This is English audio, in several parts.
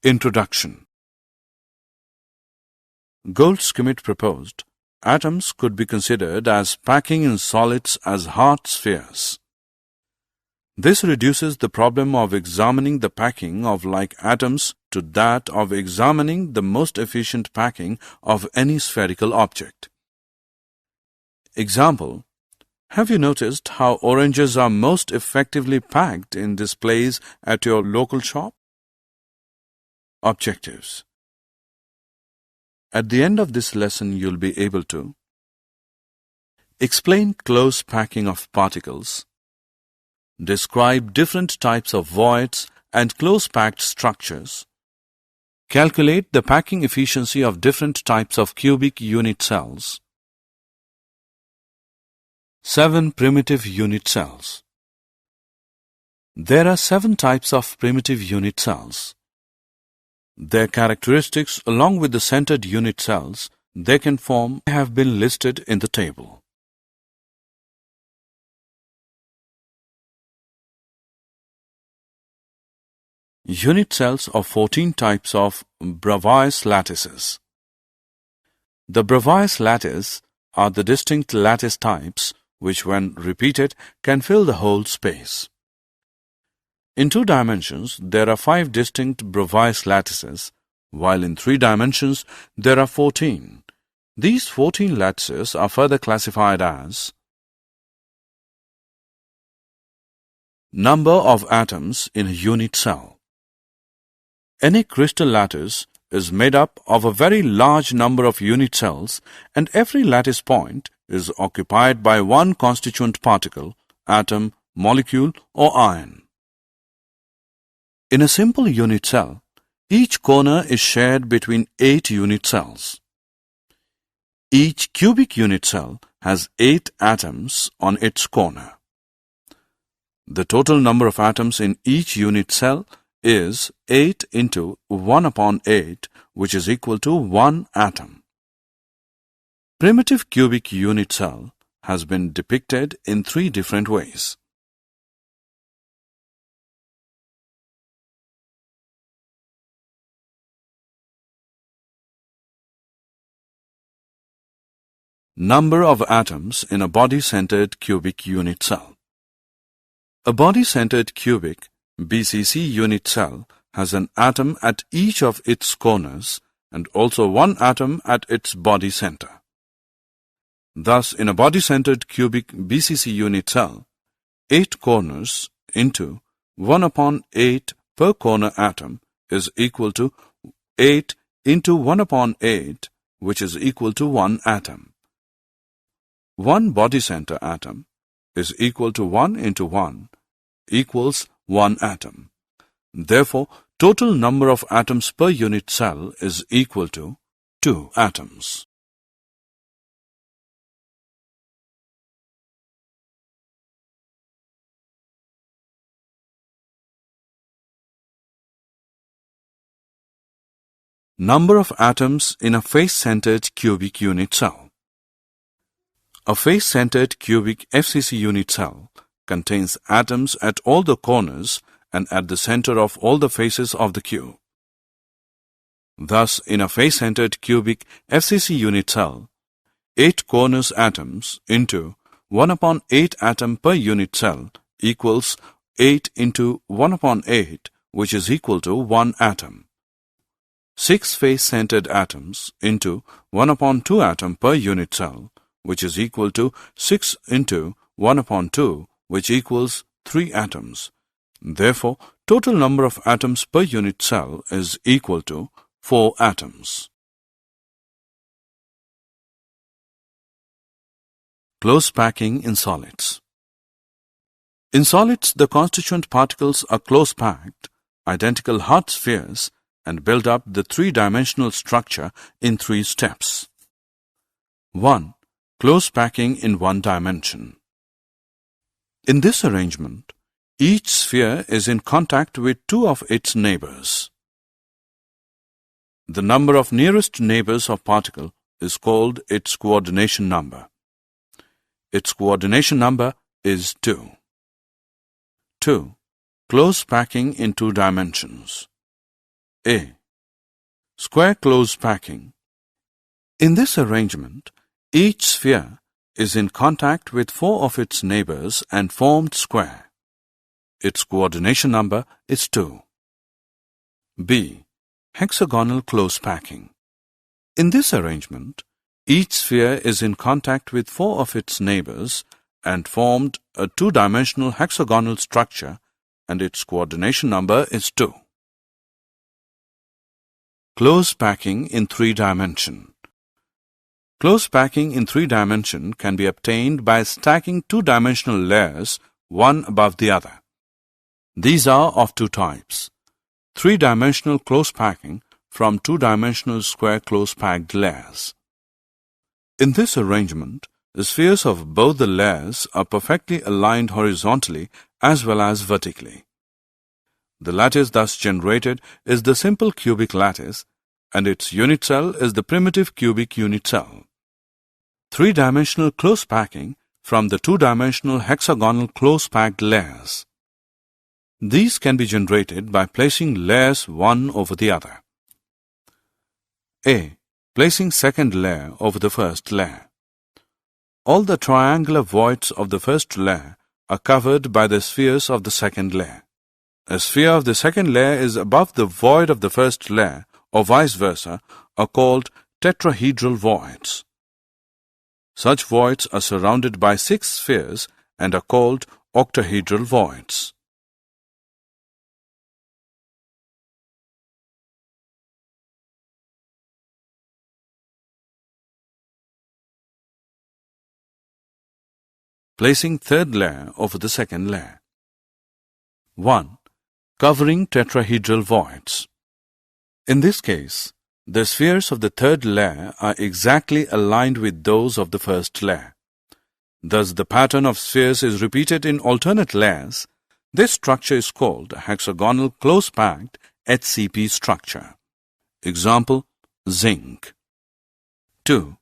Introduction. Goldschmidt proposed atoms could be considered as packing in solids as hard spheres. This reduces the problem of examining the packing of like atoms to that of examining the most efficient packing of any spherical object. Example: have you noticed how oranges are most effectively packed in displays at your local shop? Objectives. At the end of this lesson, you'll be able to explain close packing of particles, describe different types of voids and close-packed structures, calculate the packing efficiency of different types of cubic unit cells. 7 primitive unit cells. There are 7 types of primitive unit cells. Their characteristics, along with the centered unit cells they can form, have been listed in the table. Unit cells of 14 types of Bravais lattices. The Bravais lattice are the distinct lattice types which, when repeated, can fill the whole space. In 2 dimensions, there are 5 distinct Bravais lattices, while in 3 dimensions, there are 14. These 14 lattices are further classified as number of atoms in a unit cell. Any crystal lattice is made up of a very large number of unit cells, and every lattice point is occupied by one constituent particle, atom, molecule, or ion. In a simple unit cell, each corner is shared between 8 unit cells. Each cubic unit cell has 8 atoms on its corner. The total number of atoms in each unit cell is 8 into 1 upon 8, which is equal to 1 atom. Primitive cubic unit cell has been depicted in 3 different ways. Number of atoms in a body-centered cubic unit cell. A body-centered cubic BCC unit cell has an atom at each of its corners and also 1 atom at its body center. Thus, in a body-centered cubic BCC unit cell, 8 corners into 1 upon 8 per corner atom is equal to 8 into 1 upon 8, which is equal to 1 atom. 1 body center atom is equal to 1 into 1 equals 1 atom. Therefore, total number of atoms per unit cell is equal to 2 atoms. Number of atoms in a face-centered cubic unit cell. A face-centered cubic FCC unit cell contains atoms at all the corners and at the center of all the faces of the cube. Thus, in a face-centered cubic FCC unit cell, 8 corners atoms into 1 upon 8 atom per unit cell equals 8 into 1 upon 8, which is equal to 1 atom. 6 face-centered atoms into 1 upon 2 atom per unit cell, which is equal to 6 into 1 upon 2, which equals 3 atoms. Therefore, total number of atoms per unit cell is equal to 4 atoms. Close packing in solids. In solids, the constituent particles are close-packed, identical hard spheres, and build up the 3-dimensional structure in 3 steps. 1. Close packing in 1 dimension. In this arrangement, each sphere is in contact with 2 of its neighbors. The number of nearest neighbors of particle is called its coordination number. Its coordination number is 2. 2. Close packing in 2 dimensions. A. Square close packing. In this arrangement, each sphere is in contact with 4 of its neighbors and formed square. Its coordination number is 2. B. Hexagonal close packing. In this arrangement, each sphere is in contact with 4 of its neighbors and formed a 2-dimensional hexagonal structure, and its coordination number is 2. Close packing in 3 dimension. Close packing in 3 dimension can be obtained by stacking 2-dimensional layers one above the other. These are of 2 types. 3-dimensional close packing from 2-dimensional square close packed layers. In this arrangement, the spheres of both the layers are perfectly aligned horizontally as well as vertically. The lattice thus generated is the simple cubic lattice, and its unit cell is the primitive cubic unit cell. 3-dimensional close packing from the 2-dimensional hexagonal close packed layers. These can be generated by placing layers one over the other. A. Placing second layer over the first layer. All the triangular voids of the first layer are covered by the spheres of the second layer. A sphere of the second layer is above the void of the first layer, or vice versa, are called tetrahedral voids. Such voids are surrounded by 6 spheres and are called octahedral voids. Placing third layer over the second layer. 1. Covering tetrahedral voids. In this case, the spheres of the third layer are exactly aligned with those of the first layer. Thus, the pattern of spheres is repeated in alternate layers. This structure is called a hexagonal close-packed HCP structure. Example, zinc. 2.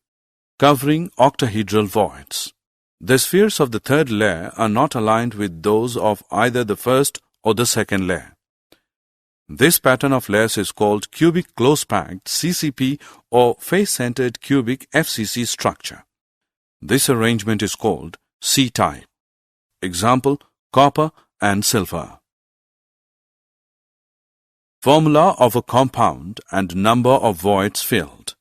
Covering octahedral voids. The spheres of the third layer are not aligned with those of either the first or the second layer. This pattern of layers is called cubic close-packed CCP or face-centered cubic FCC structure. This arrangement is called C-type. Example, copper and silver. Formula of a compound and number of voids filled.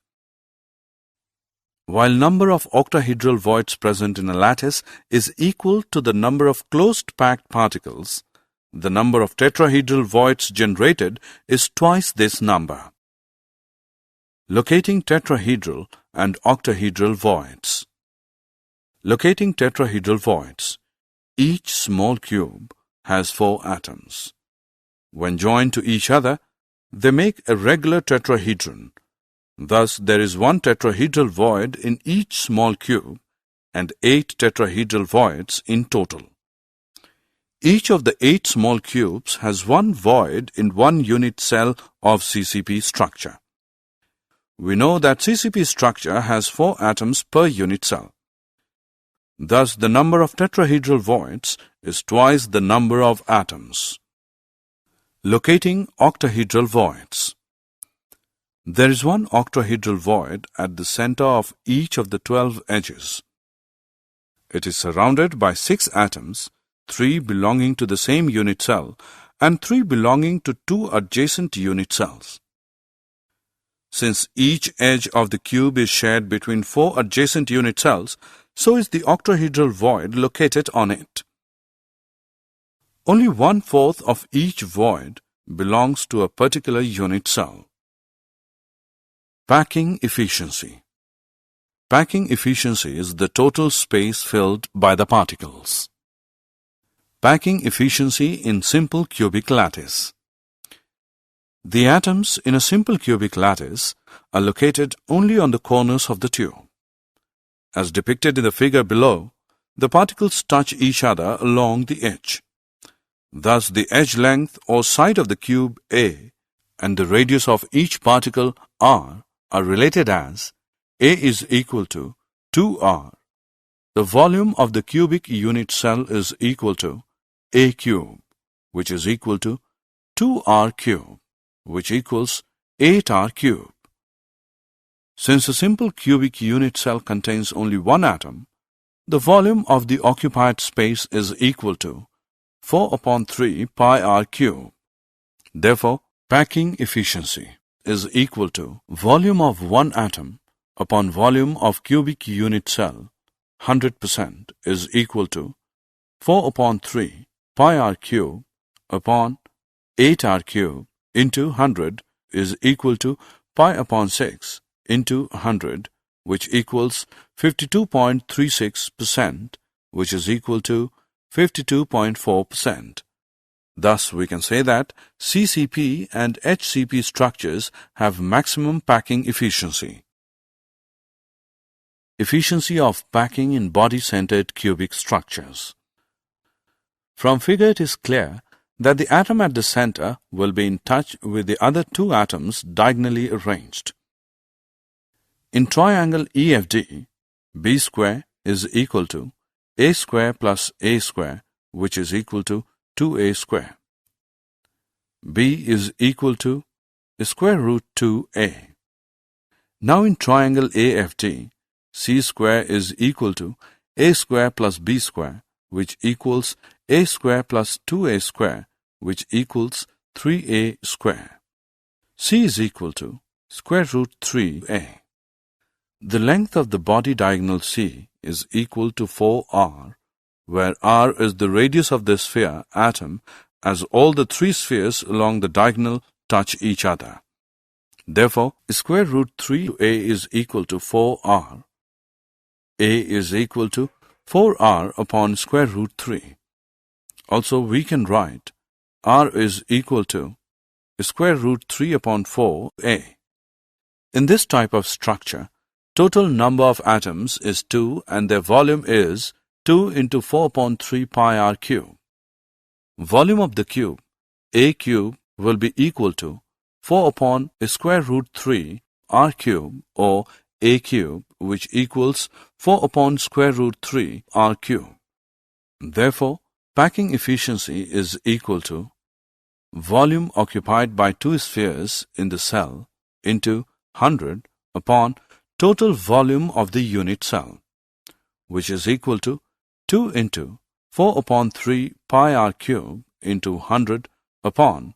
While number of octahedral voids present in a lattice is equal to the number of closed packed particles, the number of tetrahedral voids generated is twice this number. Locating tetrahedral and octahedral voids. Locating tetrahedral voids. Each small cube has 4 atoms. When joined to each other, they make a regular tetrahedron. Thus, there is 1 tetrahedral void in each small cube and 8 tetrahedral voids in total. Each of the 8 small cubes has 1 void in 1 unit cell of CCP structure. We know that CCP structure has 4 atoms per unit cell. Thus, the number of tetrahedral voids is twice the number of atoms. Locating octahedral voids. There is 1 octahedral void at the center of each of the 12 edges. It is surrounded by 6 atoms, 3 belonging to the same unit cell and 3 belonging to 2 adjacent unit cells. Since each edge of the cube is shared between 4 adjacent unit cells, so is the octahedral void located on it. Only 1/4 of each void belongs to a particular unit cell. Packing efficiency. Packing efficiency is the total space filled by the particles. Packing efficiency in simple cubic lattice. The atoms in a simple cubic lattice are located only on the corners of the tube. As depicted in the figure below, the particles touch each other along the edge. Thus, the edge length or side of the cube A and the radius of each particle R are related as A is equal to 2R. The volume of the cubic unit cell is equal to A cube, which is equal to 2R cube, which equals 8R cube. Since a simple cubic unit cell contains only one atom, the volume of the occupied space is equal to 4 upon 3 pi r cube. Therefore, packing efficiency is equal to volume of one atom upon volume of cubic unit cell 100% is equal to 4 upon 3 pi r cube upon 8 r cube into 100 is equal to pi upon 6 into 100, which equals 52.36%, which is equal to 52.4%. Thus, we can say that CCP and HCP structures have maximum packing efficiency. Efficiency of packing in body-centered cubic structures. From figure it is clear that the atom at the center will be in touch with the other two atoms diagonally arranged. In triangle EFD, B square is equal to A square plus A square, which is equal to 2A square. B is equal to square root 2A. Now in triangle AFD, C square is equal to A square plus B square, which equals A square plus 2A square, which equals 3A square. C is equal to square root 3A. The length of the body diagonal C is equal to 4r, where r is the radius of the sphere atom, as all the three spheres along the diagonal touch each other. Therefore, square root 3a is equal to 4r. A is equal to 4r upon square root 3. Also, we can write r is equal to square root 3 upon 4a. In this type of structure, total number of atoms is 2 and their volume is 2 into 4 upon 3 pi r cube. Volume of the cube, A cube, will be equal to 4 upon square root 3 r cube or A cube, which equals 4 upon square root 3 r cube. Therefore, packing efficiency is equal to volume occupied by two spheres in the cell into 100 upon total volume of the unit cell, which is equal to 2 into 4 upon 3 pi r cube into 100 upon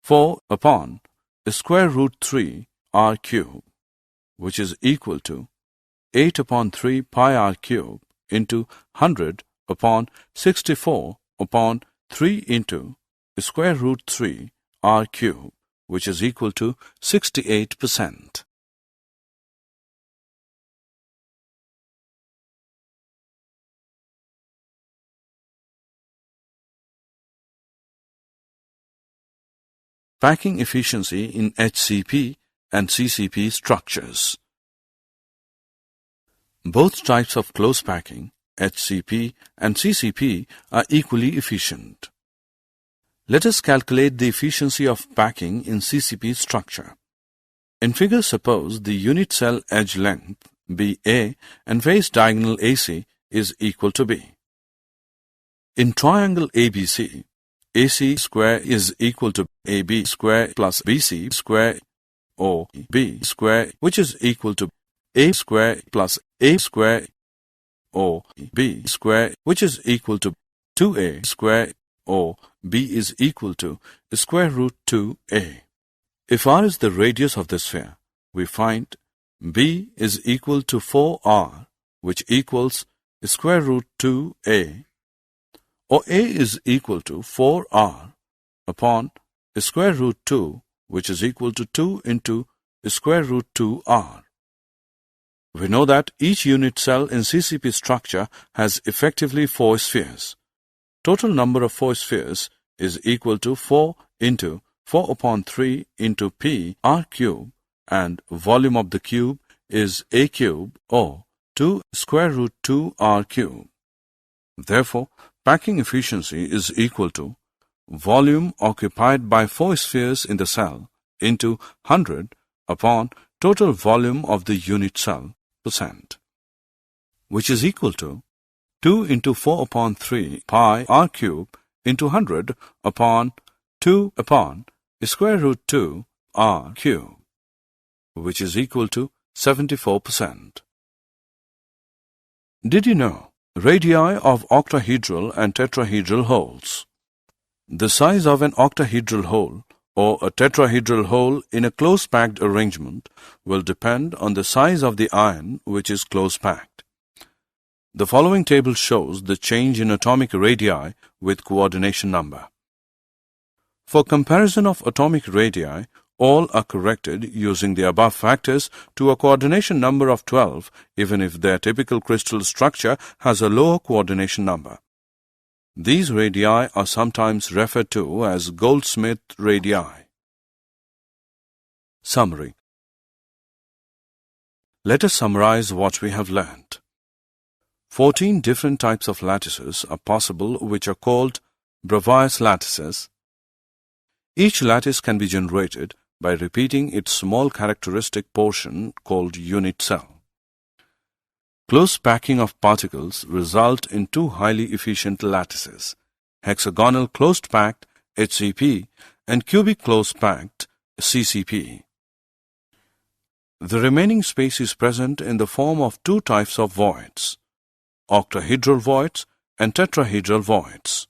4 upon square root 3 r cube, which is equal to 8 upon 3 pi r cube into 100 upon 64 upon 3 into square root 3 r cube, which is equal to 68%. Packing efficiency in HCP and CCP structures. Both types of close packing, HCP and CCP, are equally efficient. Let us calculate the efficiency of packing in CCP structure. In figure, suppose the unit cell edge length BA and face diagonal AC is equal to B. In triangle ABC, AC square is equal to AB square plus BC square, or B square, which is equal to A square plus A square, or B square, which is equal to 2A square, or B is equal to square root 2A. If R is the radius of the sphere, we find B is equal to 4R, which equals square root 2A, or A is equal to 4R upon square root 2, which is equal to 2 into square root 2R. We know that each unit cell in CCP structure has effectively 4 spheres. Total number of 4 spheres is equal to 4 into 4 upon 3 into P R cube, and volume of the cube is A cube or 2 square root 2 R cube. Therefore, packing efficiency is equal to volume occupied by 4 spheres in the cell into 100 upon total volume of the unit cell %, which is equal to 2 into 4 upon 3 pi r cube into 100 upon 2 upon square root 2 r cube, which is equal to 74%. Did you know radii of octahedral and tetrahedral holes? The size of an octahedral hole or a tetrahedral hole in a close-packed arrangement will depend on the size of the ion which is close-packed. The following table shows the change in atomic radii with coordination number. For comparison of atomic radii, all are corrected using the above factors to a coordination number of 12, even if their typical crystal structure has a lower coordination number. These radii are sometimes referred to as Goldsmith radii. Summary. Let us summarize what we have learnt. 14 different types of lattices are possible, which are called Bravais lattices. Each lattice can be generated by repeating its small characteristic portion called unit cell. Close packing of particles result in two highly efficient lattices, hexagonal closed-packed HCP and cubic closed-packed CCP. The remaining space is present in the form of two types of voids, octahedral voids and tetrahedral voids.